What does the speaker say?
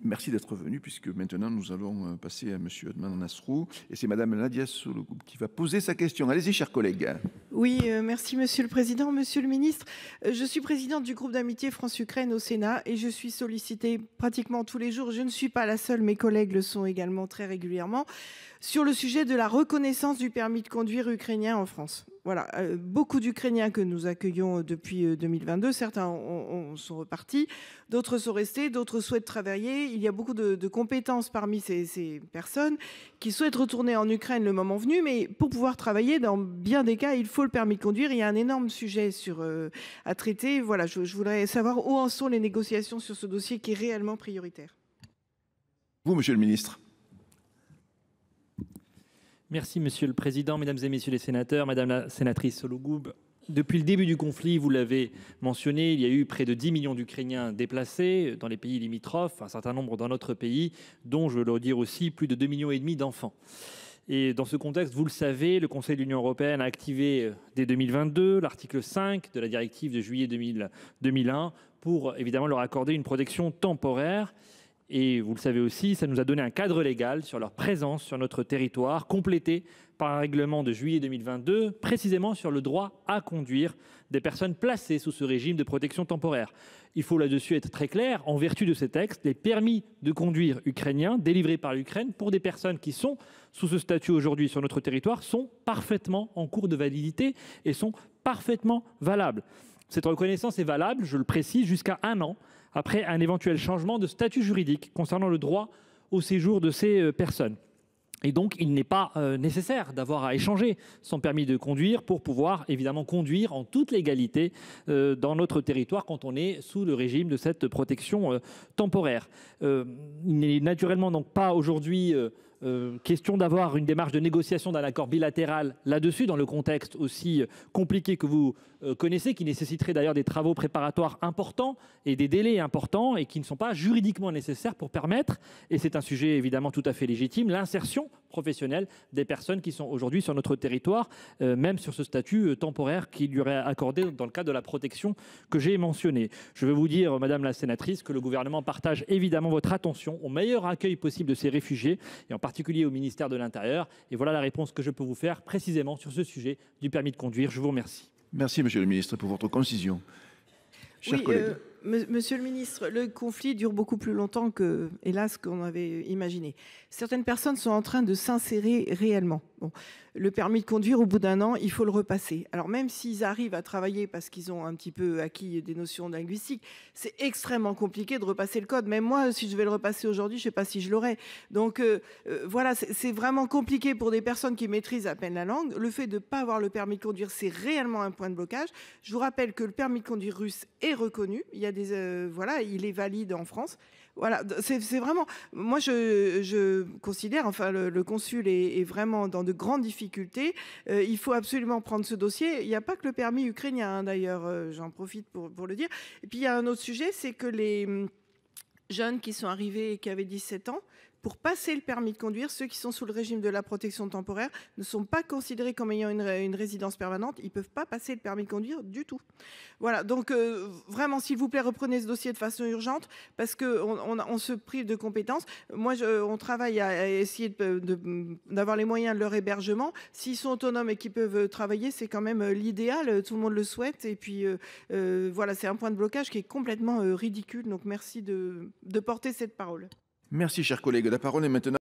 merci d'être venu, puisque maintenant nous allons passer à M. Adnan Nasrou. Et c'est Mme Nadia Sollogoub qui va poser sa question. Allez-y, chers collègues. Oui, merci Monsieur le Président. Monsieur le Ministre, je suis présidente du groupe d'amitié France-Ukraine au Sénat et je suis sollicitée pratiquement tous les jours. Je ne suis pas la seule, mes collègues le sont également très régulièrement, sur le sujet de la reconnaissance du permis de conduire ukrainien en France. Voilà, beaucoup d'Ukrainiens que nous accueillons depuis 2022, certains sont repartis, d'autres sont restés, d'autres souhaitent travailler. Il y a beaucoup de compétences parmi ces personnes qui souhaitent retourner en Ukraine le moment venu, mais pour pouvoir travailler, dans bien des cas, il faut le permis de conduire. Il y a un énorme sujet à traiter. Voilà, je voudrais savoir où en sont les négociations sur ce dossier qui est réellement prioritaire. Vous, Monsieur le Ministre. Merci Monsieur le Président, Mesdames et Messieurs les sénateurs, Madame la sénatrice Sollogoub. Depuis le début du conflit, vous l'avez mentionné, il y a eu près de 10 millions d'Ukrainiens déplacés dans les pays limitrophes, un certain nombre dans notre pays, dont, je veux le dire aussi, plus de 2,5 millions d'enfants. Et dans ce contexte, vous le savez, le Conseil de l'Union européenne a activé dès 2022 l'article 5 de la directive de juillet 2001 pour évidemment leur accorder une protection temporaire. Et vous le savez aussi, ça nous a donné un cadre légal sur leur présence sur notre territoire, complété par un règlement de juillet 2022, précisément sur le droit à conduire des personnes placées sous ce régime de protection temporaire. Il faut là-dessus être très clair, en vertu de ces textes, les permis de conduire ukrainiens délivrés par l'Ukraine pour des personnes qui sont sous ce statut aujourd'hui sur notre territoire sont parfaitement en cours de validité et sont parfaitement valables. Cette reconnaissance est valable, je le précise, jusqu'à 1 an après un éventuel changement de statut juridique concernant le droit au séjour de ces personnes. Et donc, il n'est pas nécessaire d'avoir à échanger son permis de conduire pour pouvoir évidemment conduire en toute légalité dans notre territoire quand on est sous le régime de cette protection temporaire. Il n'est naturellement donc pas aujourd'hui question d'avoir une démarche de négociation d'un accord bilatéral là-dessus, dans le contexte aussi compliqué que vous connaissez, qui nécessiterait d'ailleurs des travaux préparatoires importants et des délais importants et qui ne sont pas juridiquement nécessaires pour permettre, et c'est un sujet évidemment tout à fait légitime, l'insertion professionnelle des personnes qui sont aujourd'hui sur notre territoire, même sur ce statut temporaire qui lui aurait accordé dans le cadre de la protection que j'ai mentionnée. Je veux vous dire, Madame la sénatrice, que le gouvernement partage évidemment votre attention au meilleur accueil possible de ces réfugiés, et en particulier au ministère de l'Intérieur. Et voilà la réponse que je peux vous faire précisément sur ce sujet du permis de conduire. Je vous remercie. Merci, Monsieur le Ministre, pour votre concision. Chers collègues. Monsieur le Ministre, le conflit dure beaucoup plus longtemps que, hélas, qu'on avait imaginé. Certaines personnes sont en train de s'insérer réellement. Bon, le permis de conduire, au bout d'1 an, il faut le repasser. Alors même s'ils arrivent à travailler parce qu'ils ont un petit peu acquis des notions linguistiques, c'est extrêmement compliqué de repasser le code. Même moi, si je vais le repasser aujourd'hui, je ne sais pas si je l'aurai. Donc voilà, c'est vraiment compliqué pour des personnes qui maîtrisent à peine la langue. Le fait de ne pas avoir le permis de conduire, c'est réellement un point de blocage. Je vous rappelle que le permis de conduire russe est reconnu. Il y a voilà, il est valide en France. Voilà, c'est vraiment. Moi, je considère, enfin, le consul est vraiment dans de grandes difficultés. Il faut absolument prendre ce dossier. Il n'y a pas que le permis ukrainien, hein, d'ailleurs. J'en profite pour le dire. Et puis il y a un autre sujet, c'est que les jeunes qui sont arrivés et qui avaient 17 ans, pour passer le permis de conduire, ceux qui sont sous le régime de la protection temporaire ne sont pas considérés comme ayant une résidence permanente. Ils ne peuvent pas passer le permis de conduire du tout. Voilà, donc vraiment, s'il vous plaît, reprenez ce dossier de façon urgente parce qu'on se prive de compétences. Moi, on travaille à essayer d'avoir les moyens de leur hébergement. S'ils sont autonomes et qu'ils peuvent travailler, c'est quand même l'idéal. Tout le monde le souhaite. Et puis, voilà, c'est un point de blocage qui est complètement ridicule. Donc, merci de porter cette parole. Merci, chers collègues. La parole est maintenant